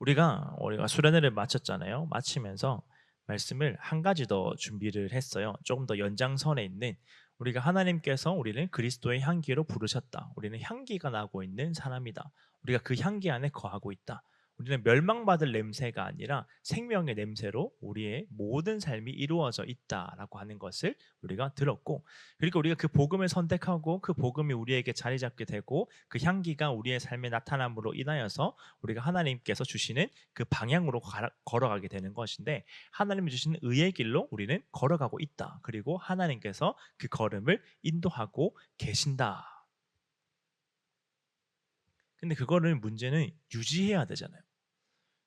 우리가 수련회를 마쳤잖아요. 마치면서 말씀을 한 가지 더 준비를 했어요. 조금 더 연장선에 있는 우리가 하나님께서 우리를 그리스도의 향기로 부르셨다. 우리는 향기가 나고 있는 사람이다. 우리가 그 향기 안에 거하고 있다. 우리는 멸망받을 냄새가 아니라 생명의 냄새로 우리의 모든 삶이 이루어져 있다라고 하는 것을 우리가 들었고, 그리고 우리가 그 복음을 선택하고 그 복음이 우리에게 자리 잡게 되고 그 향기가 우리의 삶에 나타남으로 인하여서 우리가 하나님께서 주시는 그 방향으로 걸어가게 되는 것인데, 하나님이 주시는 의의 길로 우리는 걸어가고 있다. 그리고 하나님께서 그 걸음을 인도하고 계신다. 근데 그거를 문제는 유지해야 되잖아요.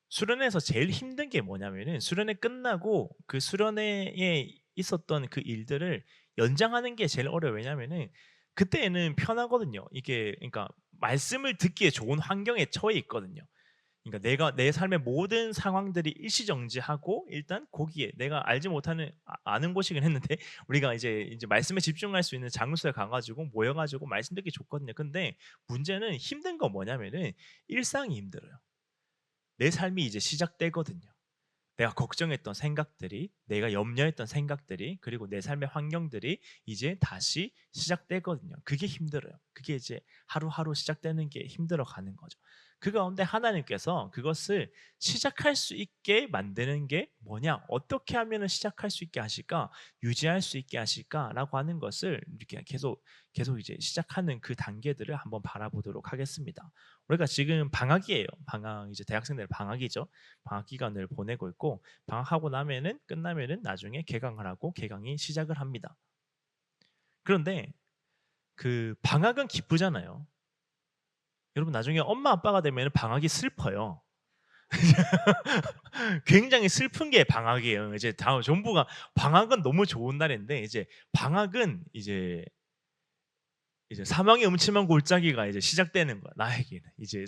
수련회에서 제일 힘든 게 뭐냐면은 수련회 끝나고 그 수련회에 있었던 그 일들을 연장하는 게 제일 어려워요. 왜냐면은 그때는 편하거든요. 이게 그러니까 말씀을 듣기에 좋은 환경에 처해 있거든요. 그러니까 내가 내 삶의 모든 상황들이 일시정지하고 일단 거기에 내가 알지 못하는 아는 곳이긴 했는데 우리가 이제 말씀에 집중할 수 있는 장소에 가 가지고 모여 가지고 말씀 듣기 좋거든요. 근데 문제는 힘든 건 뭐냐면은 일상이 힘들어요. 내 삶이 이제 시작되거든요. 내가 걱정했던 생각들이, 내가 염려했던 생각들이, 그리고 내 삶의 환경들이 이제 다시 시작되거든요. 그게 힘들어요. 그게 이제 하루하루 시작되는 게 힘들어 가는 거죠. 그 가운데 하나님께서 그것을 시작할 수 있게 만드는 게 뭐냐? 어떻게 하면은 시작할 수 있게 하실까? 유지할 수 있게 하실까라고 하는 것을 이렇게 계속 이제 시작하는 그 단계들을 한번 바라보도록 하겠습니다. 우리가 지금 방학이에요. 방학 이제 대학생들 방학이죠. 방학 기간을 보내고 있고 방학하고 나면은 끝나면은 나중에 개강을 하고 개강이 시작을 합니다. 그런데 그 방학은 기쁘잖아요. 여러분 나중에 엄마 아빠가 되면은 방학이 슬퍼요. 굉장히 슬픈 게 방학이에요. 이제 다 전부가 방학은 너무 좋은 날인데 이제 방학은 이제 사망의 음침한 골짜기가 이제 시작되는 거야 나에게는. 이제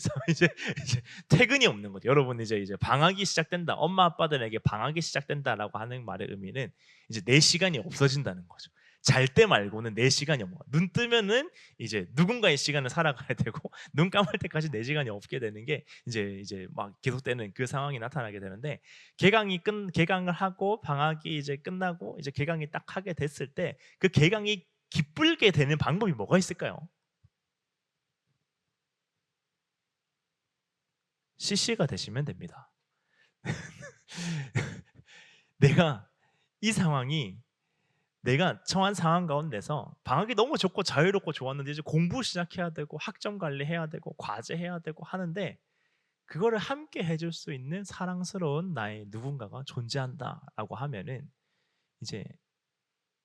퇴근이 없는 거죠. 여러분 이제 방학이 시작된다. 엄마 아빠들에게 방학이 시작된다라고 하는 말의 의미는 이제 내 시간이 없어진다는 거죠. 잘 때 말고는 내 시간이 없는 거야. 눈 뜨면은 이제 누군가의 시간을 살아가야 되고 눈 감을 때까지 내 시간이 없게 되는 게 이제 막 계속되는 그 상황이 나타나게 되는데, 개강을 하고 방학이 이제 끝나고 이제 개강이 딱 하게 됐을 때 그 개강이 기쁘게 되는 방법이 뭐가 있을까요? CC가 되시면 됩니다. 내가 이 상황이 내가 처한 상황 가운데서 방학이 너무 좋고 자유롭고 좋았는데 이제 공부 시작해야 되고 학점 관리해야 되고 과제해야 되고 하는데 그거를 함께 해줄 수 있는 사랑스러운 나의 누군가가 존재한다라고 하면은 이제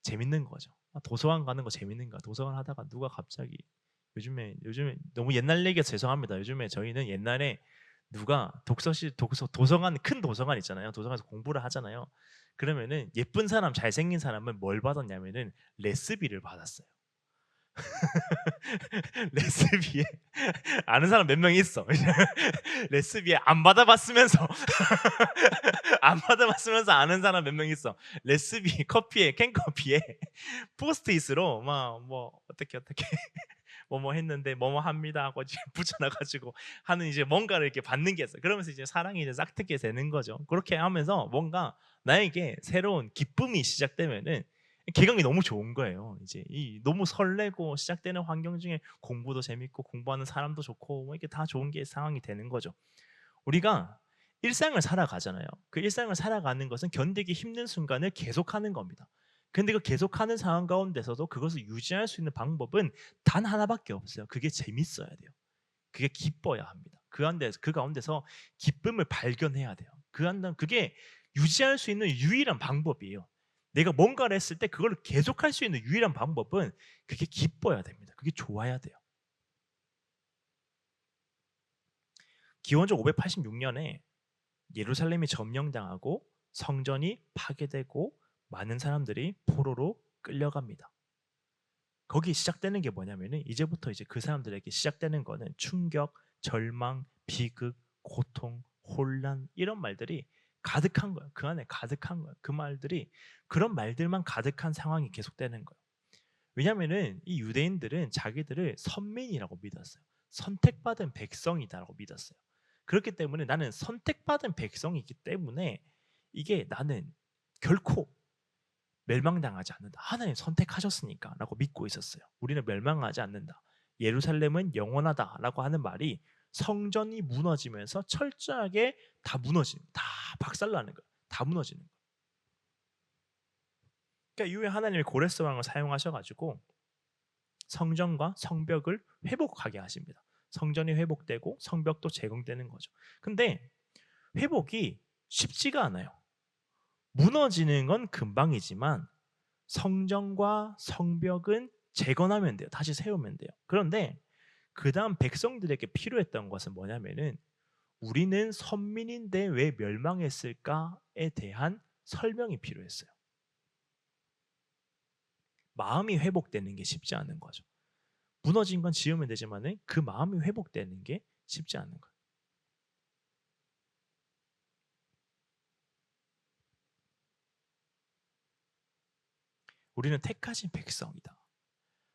재밌는 거죠. 도서관 가는 거 재밌는 거야. 도서관 하다가 누가 갑자기 요즘에 너무 옛날 얘기해서 죄송합니다. 요즘에 저희는 옛날에 누가 도서관 큰 도서관 있잖아요. 도서관에서 공부를 하잖아요. 그러면은 예쁜 사람, 잘생긴 사람은 뭘 받았냐면은 레시피를 받았어요. 레시피에 아는 사람 몇 명 있어. 레시피에 안 받아봤으면서 안 받아봤으면서 아는 사람 몇 명 있어. 레시피 커피에 캔커피에 포스트잇으로 막 뭐 어떻게 뭐뭐 했는데 뭐뭐 합니다 하고 이제 붙여놔 가지고 하는 이제 뭔가를 이렇게 받는 게 있어요. 그러면서 이제 사랑이 이제 싹트게 되는 거죠. 그렇게 하면서 뭔가 나에게 새로운 기쁨이 시작되면은 개강이 너무 좋은 거예요. 이제 이 너무 설레고 시작되는 환경 중에 공부도 재밌고 공부하는 사람도 좋고 뭐 이게 다 좋은 게 상황이 되는 거죠. 우리가 일상을 살아가잖아요. 그 일상을 살아가는 것은 견디기 힘든 순간을 계속하는 겁니다. 근데 그 계속하는 상황 가운데서도 그것을 유지할 수 있는 방법은 단 하나밖에 없어요. 그게 재밌어야 돼요. 그게 기뻐야 합니다. 그 가운데서 기쁨을 발견해야 돼요. 그게 유지할 수 있는 유일한 방법이에요. 내가 뭔가를 했을 때 그걸 계속할 수 있는 유일한 방법은 그게 기뻐야 됩니다. 그게 좋아야 돼요. 기원전 586년에 예루살렘이 점령당하고 성전이 파괴되고 많은 사람들이 포로로 끌려갑니다. 거기 시작되는 게 뭐냐면은 이제부터 이제 그 사람들에게 시작되는 거는 충격, 절망, 비극, 고통, 혼란 이런 말들이 가득한 거예요. 그 안에 가득한 거예요. 그 말들이 그런 말들만 가득한 상황이 계속되는 거예요. 왜냐하면은 이 유대인들은 자기들을 선민이라고 믿었어요. 선택받은 백성이다라고 믿었어요. 그렇기 때문에 나는 선택받은 백성이기 때문에 이게 나는 결코 멸망당하지 않는다. 하나님 선택하셨으니까라고 믿고 있었어요. 우리는 멸망하지 않는다. 예루살렘은 영원하다라고 하는 말이 성전이 무너지면서 철저하게 다 무너지는, 다 박살나는 거예요. 다 무너지는 거예요. 그러니까 이후에 하나님이 고레스 왕을 사용하셔가지고 성전과 성벽을 회복하게 하십니다. 성전이 회복되고 성벽도 제공되는 거죠. 근데 회복이 쉽지가 않아요. 무너지는 건 금방이지만 성전과 성벽은 재건하면 돼요. 다시 세우면 돼요. 그런데 그 다음 백성들에게 필요했던 것은 뭐냐면은 우리는 선민인데 왜 멸망했을까에 대한 설명이 필요했어요. 마음이 회복되는 게 쉽지 않은 거죠. 무너진 건 지으면 되지만은 그 마음이 회복되는 게 쉽지 않은 거예요. 우리는 택하신 백성이다.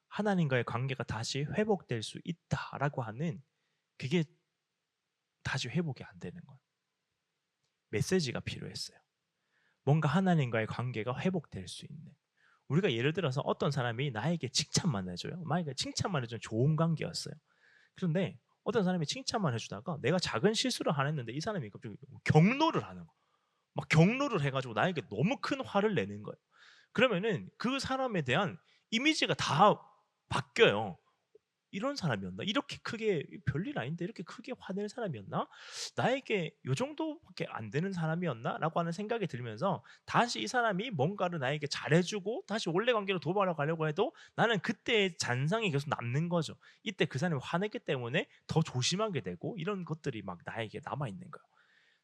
하나님과의 관계가 다시 회복될 수 있다라고 하는 그게 다시 회복이 안 되는 거예요. 메시지가 필요했어요. 뭔가 하나님과의 관계가 회복될 수 있는. 우리가 예를 들어서 어떤 사람이 나에게 칭찬만 해줘요. 만약에 칭찬만 해주면 좋은 관계였어요. 그런데 어떤 사람이 칭찬만 해주다가 내가 작은 실수를 안 했는데 이 사람이 갑자기 경로를 하는 거. 막 경로를 해가지고 나에게 너무 큰 화를 내는 거예요. 그러면은 그 사람에 대한 이미지가 다 바뀌어요. 이런 사람이었나? 이렇게 크게 별일 아닌데 이렇게 크게 화낼 사람이었나? 나에게 요 정도밖에 안 되는 사람이었나? 라고 하는 생각이 들면서 다시 이 사람이 뭔가를 나에게 잘해주고 다시 원래 관계로 돌아가려고 해도 나는 그때의 잔상이 계속 남는 거죠. 이때 그 사람이 화냈기 때문에 더 조심하게 되고 이런 것들이 막 나에게 남아있는 거예요.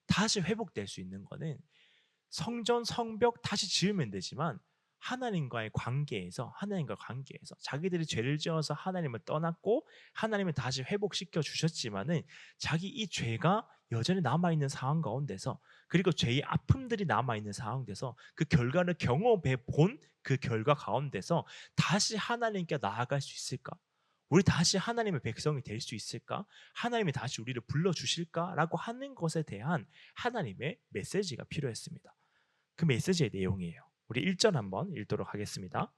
다시 회복될 수 있는 거는 성전, 성벽 다시 지으면 되지만 하나님과 관계에서 자기들이 죄를 지어서 하나님을 떠났고 하나님을 다시 회복시켜 주셨지만은 자기 이 죄가 여전히 남아있는 상황 가운데서 그리고 죄의 아픔들이 남아있는 상황에서 그 결과를 경험해 본 그 결과 가운데서 다시 하나님께 나아갈 수 있을까? 우리 다시 하나님의 백성이 될 수 있을까? 하나님이 다시 우리를 불러주실까라고 하는 것에 대한 하나님의 메시지가 필요했습니다. 그 메시지의 내용이에요. 우리 1절 한번 읽도록 하겠습니다.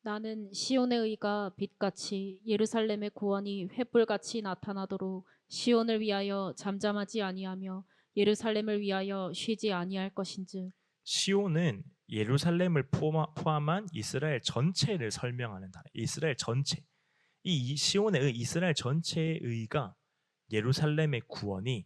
나는 시온의 의가 빛같이 예루살렘의 구원이 횃불같이 나타나도록 시온을 위하여 잠잠하지 아니하며 예루살렘을 위하여 쉬지 아니할 것인즉. 시온은 예루살렘을 포함한 이스라엘 전체를 설명하는 단어. 이스라엘 전체. 이 시온의 의, 이스라엘 전체의 의가 예루살렘의 구원이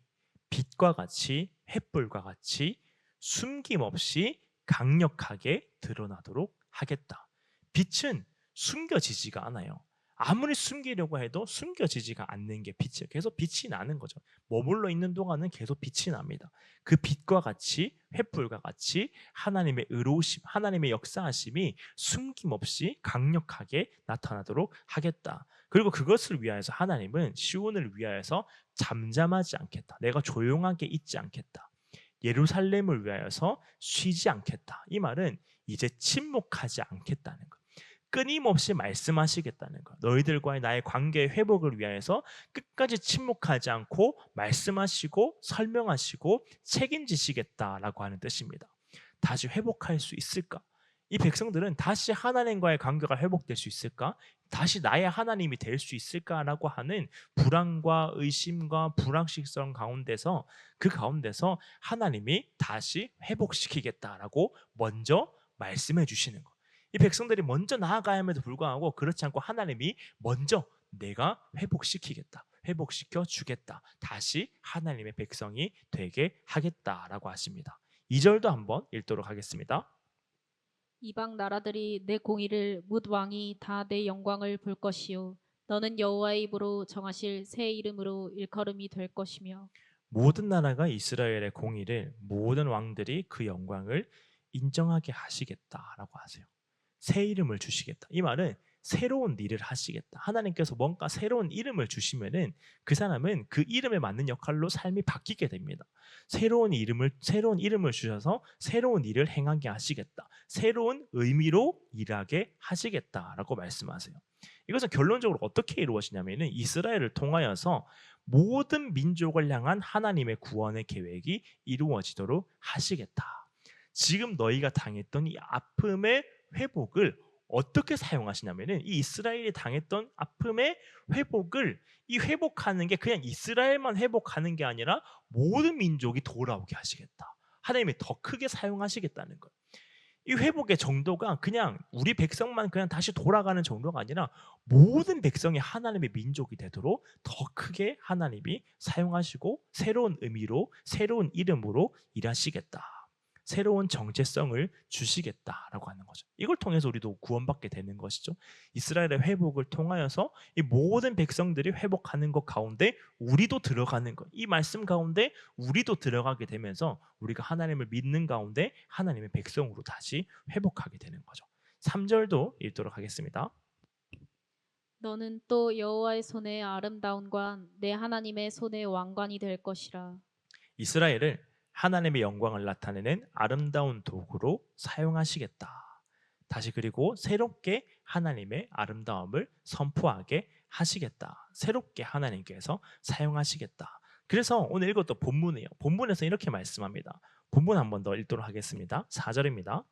빛과 같이 횃불과 같이 숨김없이 강력하게 드러나도록 하겠다. 빛은 숨겨지지가 않아요. 아무리 숨기려고 해도 숨겨지지가 않는 게 빛이에요. 계속 빛이 나는 거죠. 머물러 있는 동안은 계속 빛이 납니다. 그 빛과 같이 횃불과 같이 하나님의 의로우심, 하나님의 역사하심이 숨김없이 강력하게 나타나도록 하겠다. 그리고 그것을 위하여서 하나님은 시온을 위하여서 잠잠하지 않겠다. 내가 조용하게 있지 않겠다. 예루살렘을 위하여서 쉬지 않겠다. 이 말은 이제 침묵하지 않겠다는 것. 끊임없이 말씀하시겠다는 것. 너희들과의 나의 관계의 회복을 위하여서 끝까지 침묵하지 않고 말씀하시고 설명하시고 책임지시겠다라고 하는 뜻입니다. 다시 회복할 수 있을까? 이 백성들은 다시 하나님과의 관계가 회복될 수 있을까? 다시 나의 하나님이 될 수 있을까라고 하는 불안과 의심과 불확실성 가운데서 그 가운데서 하나님이 다시 회복시키겠다라고 먼저 말씀해 주시는 것. 이 백성들이 먼저 나아가야 함에도 불구하고 그렇지 않고 하나님이 먼저 내가 회복시키겠다. 회복시켜 주겠다. 다시 하나님의 백성이 되게 하겠다라고 하십니다. 2절도 한번 읽도록 하겠습니다. 이방 나라들이 내 공의를 뭇 왕이 다 내 영광을 볼 것이요 너는 여호와의 입으로 정하실 새 이름으로 일컬음이 될 것이며. 모든 나라가 이스라엘의 공의를 모든 왕들이 그 영광을 인정하게 하시겠다라고 하세요. 새 이름을 주시겠다. 이 말은 새로운 일을 하시겠다. 하나님께서 뭔가 새로운 이름을 주시면은 그 사람은 그 이름에 맞는 역할로 삶이 바뀌게 됩니다. 새로운 이름을 주셔서 새로운 일을 행하게 하시겠다. 새로운 의미로 일하게 하시겠다라고 말씀하세요. 이것은 결론적으로 어떻게 이루어지냐면은 이스라엘을 통하여서 모든 민족을 향한 하나님의 구원의 계획이 이루어지도록 하시겠다. 지금 너희가 당했던 이 아픔의 회복을 어떻게 사용하시냐면은 이 이스라엘이 당했던 아픔의 회복을 이 회복하는 게 그냥 이스라엘만 회복하는 게 아니라 모든 민족이 돌아오게 하시겠다. 하나님이 더 크게 사용하시겠다는 거예요. 이 회복의 정도가 그냥 우리 백성만 그냥 다시 돌아가는 정도가 아니라 모든 백성이 하나님의 민족이 되도록 더 크게 하나님이 사용하시고 새로운 의미로 새로운 이름으로 일하시겠다. 새로운 정체성을 주시겠다라고 하는 거죠. 이걸 통해서 우리도 구원받게 되는 것이죠. 이스라엘의 회복을 통하여서 이 모든 백성들이 회복하는 것 가운데 우리도 들어가는 것. 이 말씀 가운데 우리도 들어가게 되면서 우리가 하나님을 믿는 가운데 하나님의 백성으로 다시 회복하게 되는 거죠. 3절도 읽도록 하겠습니다. 너는 또 여호와의 손의 아름다움과 내 하나님의 손의 왕관이 될 것이라. 이스라엘을 하나님의 영광을 나타내는 아름다운 도구로 사용하시겠다. 다시 그리고 새롭게 하나님의 아름다움을 선포하게 하시겠다. 새롭게 하나님께서 사용하시겠다. 그래서 오늘 읽었던 본문이에요. 본문에서 이렇게 말씀합니다. 본문 한 번 더 읽도록 하겠습니다. 4절입니다.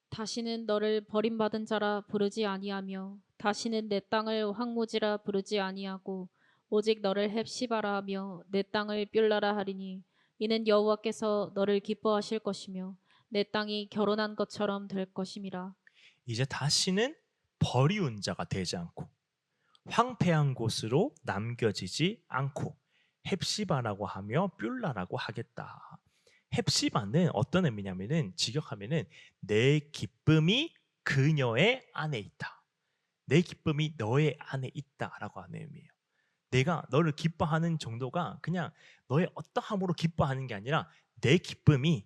다시는 너를 버림받은 자라 부르지 아니하며 다시는 내 땅을 황무지라 부르지 아니하고 오직 너를 헵시바라 하며 내 땅을 뷸라라 하리니 이는 여호와께서 너를 기뻐하실 것이며 내 땅이 결혼한 것처럼 될 것임이라. 이제 다시는 버리운 자가 되지 않고 황폐한 곳으로 남겨지지 않고 헵시바라고 하며 뷸라라고 하겠다. 헵시바는 어떤 의미냐면은 직역하면은 내 기쁨이 그녀의 안에 있다. 내 기쁨이 너의 안에 있다라고 하는 의미예요. 내가 너를 기뻐하는 정도가 그냥 너의 어떠함으로 기뻐하는 게 아니라 내 기쁨이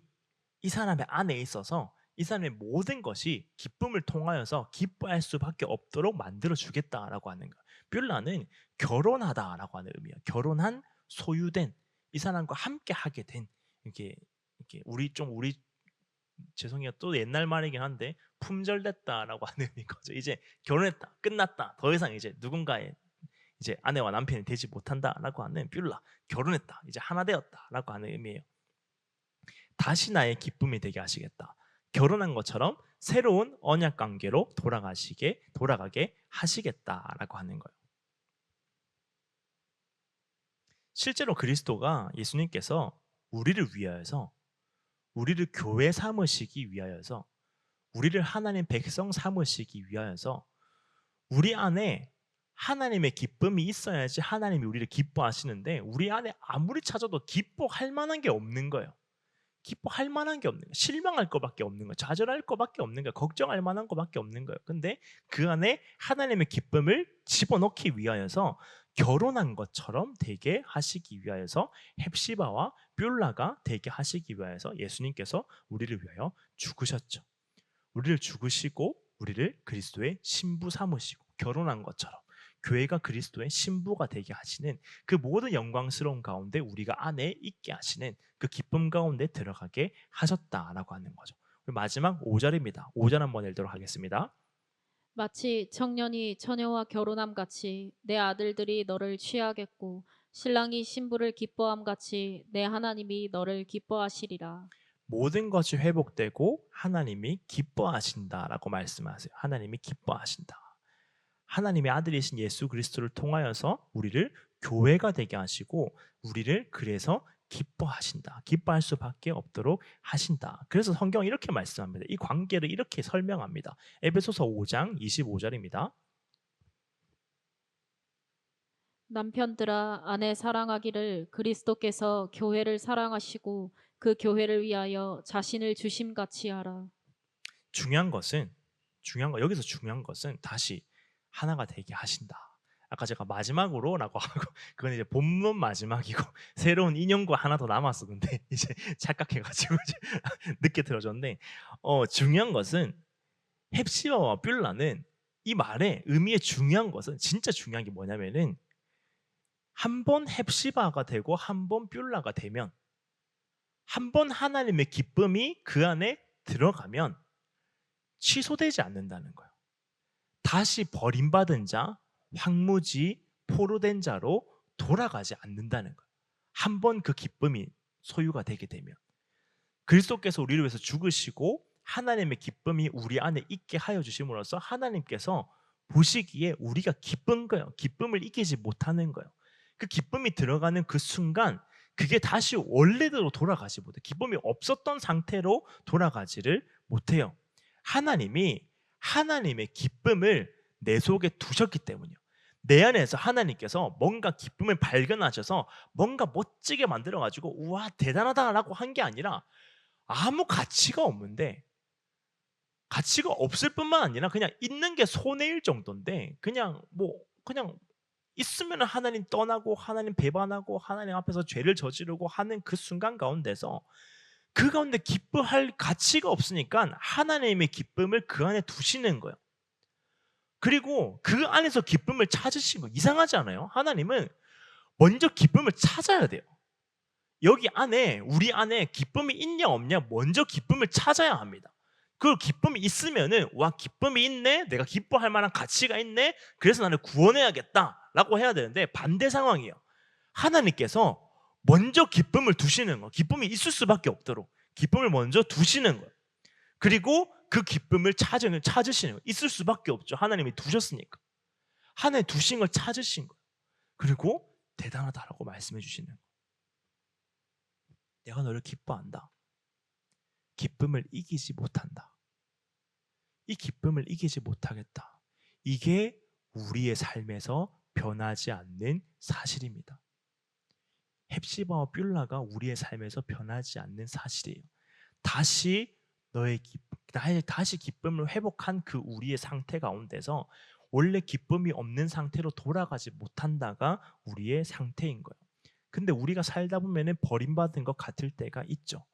이 사람의 안에 있어서 이 사람의 모든 것이 기쁨을 통하여서 기뻐할 수밖에 없도록 만들어 주겠다라고 하는 거예요. 뷸라는 결혼하다라고 하는 의미예요. 결혼한 소유된 이 사람과 함께 하게 된 이렇게 우리 죄송해요. 또 옛날 말이긴 한데 품절됐다라고 하는 의미인 거죠. 이제 결혼했다. 끝났다. 더 이상 이제 누군가의 이제 아내와 남편이 되지 못한다라고 하는 뷸라. 결혼했다. 이제 하나 되었다라고 하는 의미예요. 다시 나의 기쁨이 되게 하시겠다. 결혼한 것처럼 새로운 언약 관계로 돌아가게 하시겠다라고 하는 거예요. 실제로 그리스도가 예수님께서 우리를 위하여서 우리를 교회 삼으시기 위하여서 우리를 하나님 백성 삼으시기 위하여서 우리 안에 하나님의 기쁨이 있어야지 하나님이 우리를 기뻐하시는데 우리 안에 아무리 찾아도 기뻐할 만한 게 없는 거예요. 기뻐할 만한 게 없는 거예요. 실망할 것밖에 없는 거예요. 좌절할 것밖에 없는 거예요. 걱정할 만한 것밖에 없는 거예요. 근데 그 안에 하나님의 기쁨을 집어넣기 위하여서 결혼한 것처럼 되게 하시기 위하여서 헵시바와 뷸라가 되게 하시기 위하여서 예수님께서 우리를 위하여 죽으셨죠. 우리를 죽으시고 우리를 그리스도의 신부 삼으시고 결혼한 것처럼 교회가 그리스도의 신부가 되게 하시는 그 모든 영광스러운 가운데 우리가 안에 있게 하시는 그 기쁨 가운데 들어가게 하셨다라고 하는 거죠. 마지막 5절입니다. 5절 한번 읽도록 하겠습니다. 마치 청년이 처녀와 결혼함 같이 내 아들들이 너를 취하겠고 신랑이 신부를 기뻐함 같이 내 하나님이 너를 기뻐하시리라. 모든 것이 회복되고 하나님이 기뻐하신다라고 말씀하세요. 하나님이 기뻐하신다. 하나님의 아들이신 예수 그리스도를 통하여서 우리를 교회가 되게 하시고 우리를 그래서 기뻐하신다. 기뻐할 수밖에 없도록 하신다. 그래서 성경은 이렇게 말씀합니다. 이 관계를 이렇게 설명합니다. 에베소서 5장 25절입니다. 남편들아 아내 사랑하기를 그리스도께서 교회를 사랑하시고 그 교회를 위하여 자신을 주심같이 하라. 여기서 중요한 것은 다시 하나가 되게 하신다. 아까 제가 마지막으로라고 하고 그건 이제 본문 마지막이고 새로운 인용구 하나 더 남았었는데 이제 착각해가지고 이제 늦게 들어줬는데 중요한 것은 헵시바와 뷸라는 이 말의 의미의 중요한 것은 진짜 중요한 게 뭐냐면은 한 번 헵시바가 되고 한 번 뷸라가 되면 한 번 하나님의 기쁨이 그 안에 들어가면 취소되지 않는다는 거예요. 다시 버림받은 자, 황무지, 포로된 자로 돌아가지 않는다는 거예요. 한 번 그 기쁨이 소유가 되게 되면 그리스도께서 우리를 위해서 죽으시고 하나님의 기쁨이 우리 안에 있게 하여 주심으로써 하나님께서 보시기에 우리가 기쁜 거예요. 기쁨을 이기지 못하는 거예요. 그 기쁨이 들어가는 그 순간 그게 다시 원래대로 돌아가지 못해요. 기쁨이 없었던 상태로 돌아가지를 못해요. 하나님이 하나님의 기쁨을 내 속에 두셨기 때문이요. 내 안에서 하나님께서 뭔가 기쁨을 발견하셔서 뭔가 멋지게 만들어가지고 우와 대단하다라고 한 게 아니라 아무 가치가 없는데 가치가 없을 뿐만 아니라 그냥 있는 게 손해일 정도인데 그냥 있으면 하나님 떠나고 하나님 배반하고 하나님 앞에서 죄를 저지르고 하는 그 순간 가운데서 그 가운데 기뻐할 가치가 없으니까 하나님의 기쁨을 그 안에 두시는 거예요. 그리고 그 안에서 기쁨을 찾으신 거 이상하지 않아요? 하나님은 먼저 기쁨을 찾아야 돼요. 여기 안에 우리 안에 기쁨이 있냐 없냐 먼저 기쁨을 찾아야 합니다. 그 기쁨이 있으면은 와 기쁨이 있네, 내가 기뻐할 만한 가치가 있네, 그래서 나를 구원해야겠다라고 해야 되는데 반대 상황이에요. 하나님께서 먼저 기쁨을 두시는 거, 기쁨이 있을 수밖에 없도록 기쁨을 먼저 두시는 거예요. 그리고 그 기쁨을 찾으시는 거예요. 있을 수밖에 없죠. 하나님이 두셨으니까. 하나님 두신 걸 찾으신 거예요. 그리고 대단하다라고 말씀해 주시는 거예요. 내가 너를 기뻐한다. 기쁨을 이기지 못한다. 이 기쁨을 이기지 못하겠다. 이게 우리의 삶에서 변하지 않는 사실입니다. 헵시바와 뷸라가 우리의 삶에서 변하지 않는 사실이에요. 다시 기쁨을 회복한 그 우리의 상태 가운데서 원래 기쁨이 없는 상태로 돌아가지 못한다가 우리의 상태인 거예요. 근데 우리가 살다 보면은 버림받은 것 같을 때가 있죠.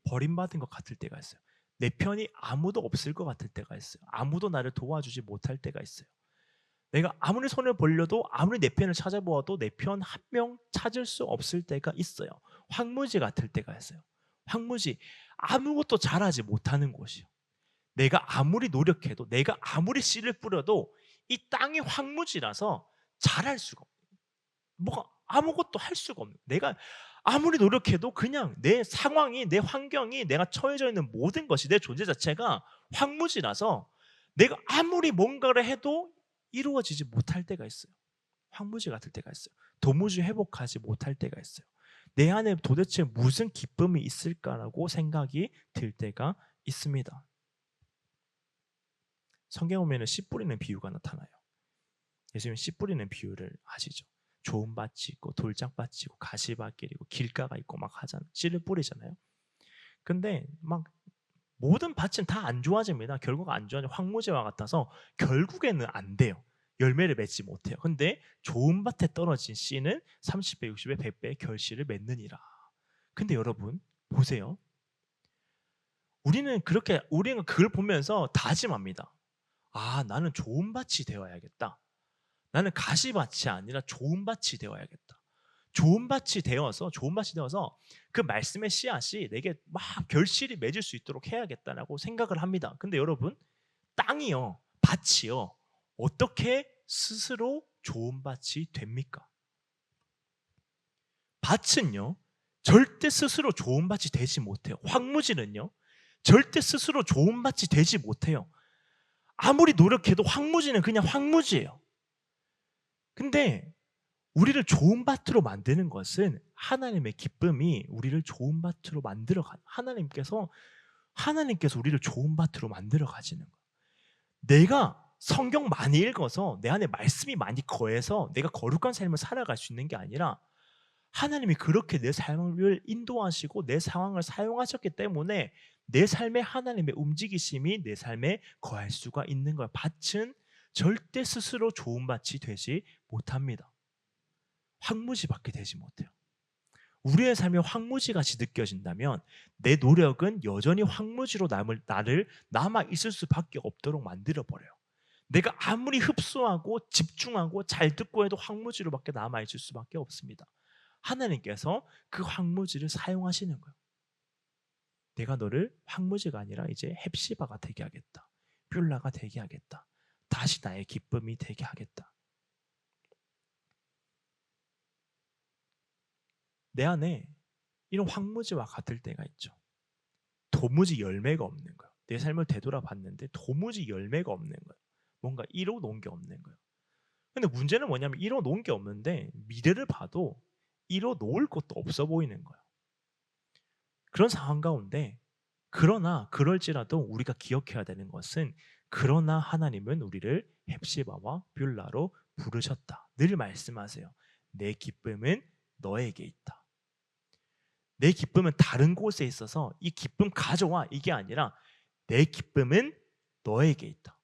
버림받은 것 같을 때가 있어요. 내 편이 아무도 없을 것 같을 때가 있어요. 아무도 나를 도와주지 못할 때가 있어요. 내가 아무리 손을 벌려도 아무리 내 편을 찾아보아도 내 편 한 명 찾을 수 없을 때가 있어요. 황무지 같을 때가 있어요. 황무지, 아무것도 잘하지 못하는 곳이요. 내가 아무리 노력해도 내가 아무리 씨를 뿌려도 이 땅이 황무지라서 잘할 수가 없어요. 뭐가 아무것도 할 수가 없는, 내가 아무리 노력해도 그냥 내 상황이, 내 환경이, 내가 처해져 있는 모든 것이, 내 존재 자체가 황무지라서 내가 아무리 뭔가를 해도 이루어지지 못할 때가 있어요. 황무지 같을 때가 있어요. 도무지 회복하지 못할 때가 있어요. 내 안에 도대체 무슨 기쁨이 있을까라고 생각이 들 때가 있습니다. 성경 보면 씨 뿌리는 비유가 나타나요. 예수님 씨 뿌리는 비유를 아시죠? 좋은 밭이 있고 돌짝밭이 있고 가시밭길이 있고 길가가 있고 막 하잖아요. 씨를 뿌리잖아요. 근데 막 모든 밭은 다 안 좋아집니다. 결국 안 좋아져, 황무지와 같아서 결국에는 안 돼요. 열매를 맺지 못해요. 근데 좋은 밭에 떨어진 씨는 30배, 60배, 100배의 결실을 맺느니라. 근데 여러분 보세요. 우리는 그걸 보면서 다짐합니다. 아, 나는 좋은 밭이 되어야겠다. 나는 가시밭이 아니라 좋은 밭이 되어야겠다. 좋은 밭이 되어서 그 말씀의 씨앗이 내게 막 결실이 맺을 수 있도록 해야겠다라고 생각을 합니다. 근데 여러분, 땅이요, 밭이요, 어떻게 스스로 좋은 밭이 됩니까? 밭은요, 절대 스스로 좋은 밭이 되지 못해요. 황무지는요, 절대 스스로 좋은 밭이 되지 못해요. 아무리 노력해도 황무지는 그냥 황무지예요. 근데 우리를 좋은 밭으로 만드는 것은 하나님의 기쁨이 우리를 좋은 밭으로 하나님께서 우리를 좋은 밭으로 만들어 가시는 거예요. 내가 성경 많이 읽어서 내 안에 말씀이 많이 거해서 내가 거룩한 삶을 살아갈 수 있는 게 아니라 하나님이 그렇게 내 삶을 인도하시고 내 상황을 사용하셨기 때문에 내 삶에 하나님의 움직이심이 내 삶에 거할 수가 있는 거예요. 밭은 절대 스스로 좋은 밭이 되지 못합니다. 황무지밖에 되지 못해요. 우리의 삶이 황무지같이 느껴진다면 내 노력은 여전히 황무지로 나를 남아 있을 수밖에 없도록 만들어 버려요. 내가 아무리 흡수하고 집중하고 잘 듣고 해도 황무지로밖에 남아 있을 수밖에 없습니다. 하나님께서 그 황무지를 사용하시는 거예요. 내가 너를 황무지가 아니라 이제 헵시바가 되게 하겠다. 뷸라가 되게 하겠다. 다시 나의 기쁨이 되게 하겠다. 내 안에 이런 황무지와 같을 때가 있죠. 도무지 열매가 없는 거예요. 내 삶을 되돌아봤는데 도무지 열매가 없는 거예요. 뭔가 이뤄놓은 게 없는 거예요. 근데 문제는 뭐냐면 이뤄놓은 게 없는데 미래를 봐도 이뤄놓을 것도 없어 보이는 거예요. 그런 상황 가운데 그러나 그럴지라도 우리가 기억해야 되는 것은 그러나 하나님은 우리를 헵시바와 뷸라로 부르셨다. 늘 말씀하세요. 내 기쁨은 너에게 있다. 내 기쁨은 다른 곳에 있어서 이 기쁨 가져와 이게 아니라 내 기쁨은 너에게 있다.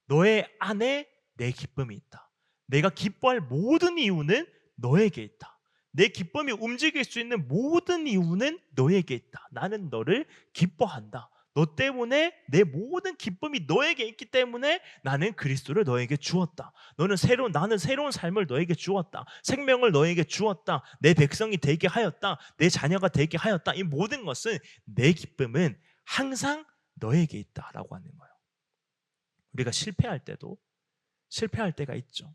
너의 안에 내 기쁨이 있다. 내가 기뻐할 모든 이유는 너에게 있다. 내 기쁨이 움직일 수 있는 모든 이유는 너에게 있다. 나는 너를 기뻐한다. 너 때문에 내 모든 기쁨이 너에게 있기 때문에 나는 그리스도를 너에게 주었다. 나는 새로운 삶을 너에게 주었다. 생명을 너에게 주었다. 내 백성이 되게 하였다. 내 자녀가 되게 하였다. 이 모든 것은 내 기쁨은 항상 너에게 있다라고 하는 거예요. 우리가 실패할 때가 있죠.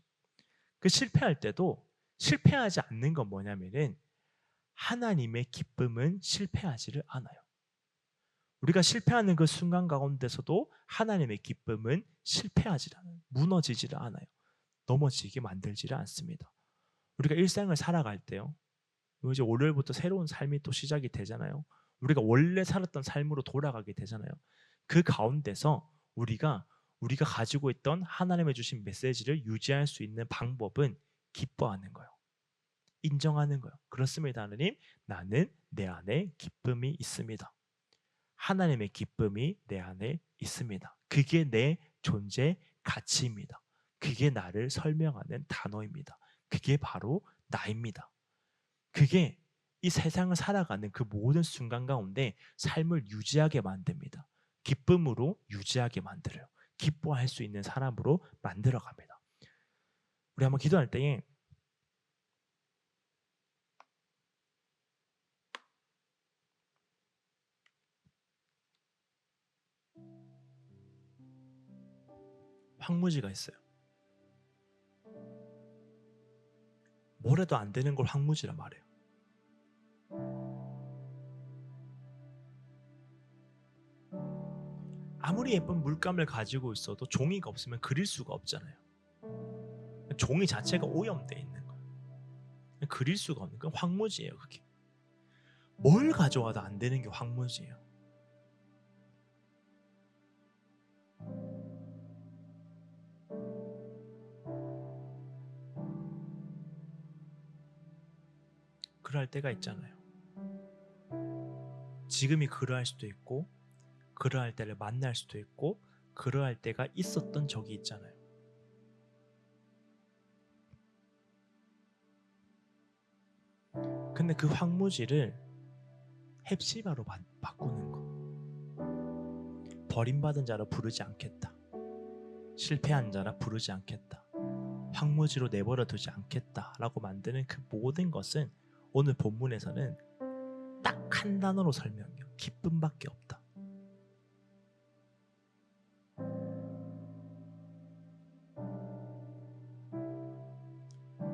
그 실패할 때도 실패하지 않는 건 뭐냐면은 하나님의 기쁨은 실패하지를 않아요. 우리가 실패하는 그 순간 가운데서도 하나님의 기쁨은 실패하지 않아요. 무너지지를 않아요. 넘어지게 만들지를 않습니다. 우리가 일상을 살아갈 때요. 이제 월요일부터 새로운 삶이 또 시작이 되잖아요. 우리가 원래 살았던 삶으로 돌아가게 되잖아요. 그 가운데서 우리가 가지고 있던 하나님의 주신 메시지를 유지할 수 있는 방법은 기뻐하는 거예요. 인정하는 거예요. 그렇습니다, 하나님. 나는 내 안에 기쁨이 있습니다. 하나님의 기쁨이 내 안에 있습니다. 그게 내 존재 가치입니다. 그게 나를 설명하는 단어입니다. 그게 바로 나입니다. 그게 이 세상을 살아가는 그 모든 순간 가운데 삶을 유지하게 만듭니다. 기쁨으로 유지하게 만들어요. 기뻐할 수 있는 사람으로 만들어갑니다. 우리 한번 기도할 때에 황무지가 있어요. 뭘 해도 안 되는 걸 황무지라 말해요. 아무리 예쁜 물감을 가지고 있어도 종이가 없으면 그릴 수가 없잖아요. 종이 자체가 오염되어 있는 거예요. 그릴 수가 없는 건 황무지예요. 그게 뭘 가져와도 안 되는 게 황무지예요. 그럴 때가 있잖아요. 지금이 그러할 수도 있고 그러할 때를 만날 수도 있고 그러할 때가 있었던 적이 있잖아요. 근데 그 황무지를 헵시바로 바꾸는 거. 버림받은 자로 부르지 않겠다. 실패한 자라 부르지 않겠다. 황무지로 내버려 두지 않겠다라고 만드는 그 모든 것은 오늘 본문에서는 딱 한 단어로 설명해요. 기쁨밖에 없다.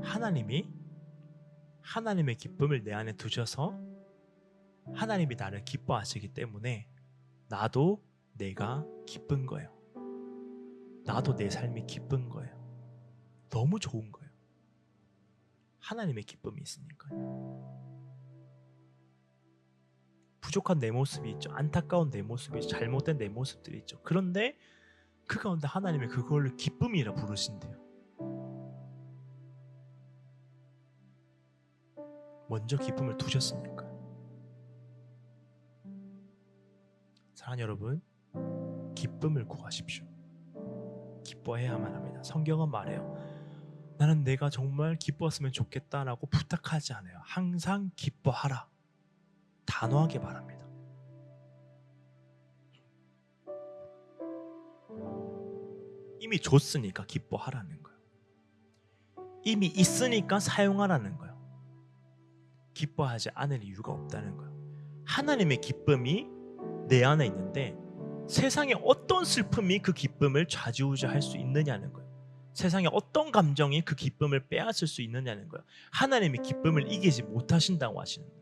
하나님이 하나님의 기쁨을 내 안에 두셔서 하나님이 나를 기뻐하시기 때문에 나도 내가 기쁜 거예요. 나도 내 삶이 기쁜 거예요. 너무 좋은 거예요. 하나님의 기쁨이 있으니까요. 부족한 내 모습이 있죠. 안타까운 내 모습이 있죠. 잘못된 내 모습들이 있죠. 그런데 그 가운데 하나님이 그걸 기쁨이라 부르신대요. 먼저 기쁨을 두셨으니까요. 사랑하는 여러분, 기쁨을 구하십시오. 기뻐해야만 합니다. 성경은 말해요. 나는 내가 정말 기뻤으면 좋겠다라고 부탁하지 않아요. 항상 기뻐하라. 단호하게 말합니다. 이미 줬으니까 기뻐하라는 거예요. 이미 있으니까 사용하라는 거예요. 기뻐하지 않을 이유가 없다는 거예요. 하나님의 기쁨이 내 안에 있는데 세상의 어떤 슬픔이 그 기쁨을 좌지우지할 수 있느냐는 거예요. 세상의 어떤 감정이 그 기쁨을 빼앗을 수 있느냐는 거예요. 하나님이 기쁨을 이기지 못하신다고 하시는 거예요.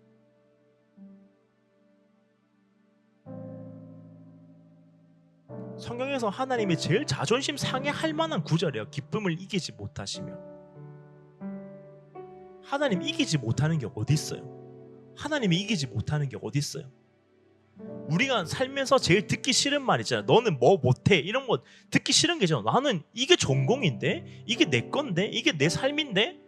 성경에서 하나님이 제일 자존심 상해할 만한 구절이에요. 기쁨을 이기지 못하시며. 하나님 이기지 못하는 게 어디 있어요? 하나님이 이기지 못하는 게 어디 있어요? 우리가 살면서 제일 듣기 싫은 말 있잖아. 너는 뭐 못해 이런 거 듣기 싫은 게잖아. 나는 이게 전공인데, 이게 내 건데, 이게 내 삶인데,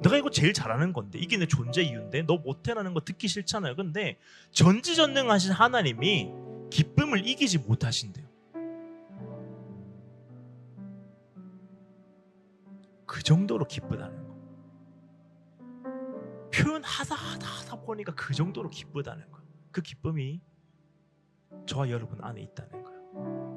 내가 이거 제일 잘하는 건데, 이게 내 존재 이유인데 너 못해라는 거 듣기 싫잖아요. 근데 전지전능하신 하나님이 기쁨을 이기지 못하신대요. 그 정도로 기쁘다는 거. 표현하다 보니까 그 정도로 기쁘다는 거. 그 기쁨이 저와 여러분 안에 있다는 거예요.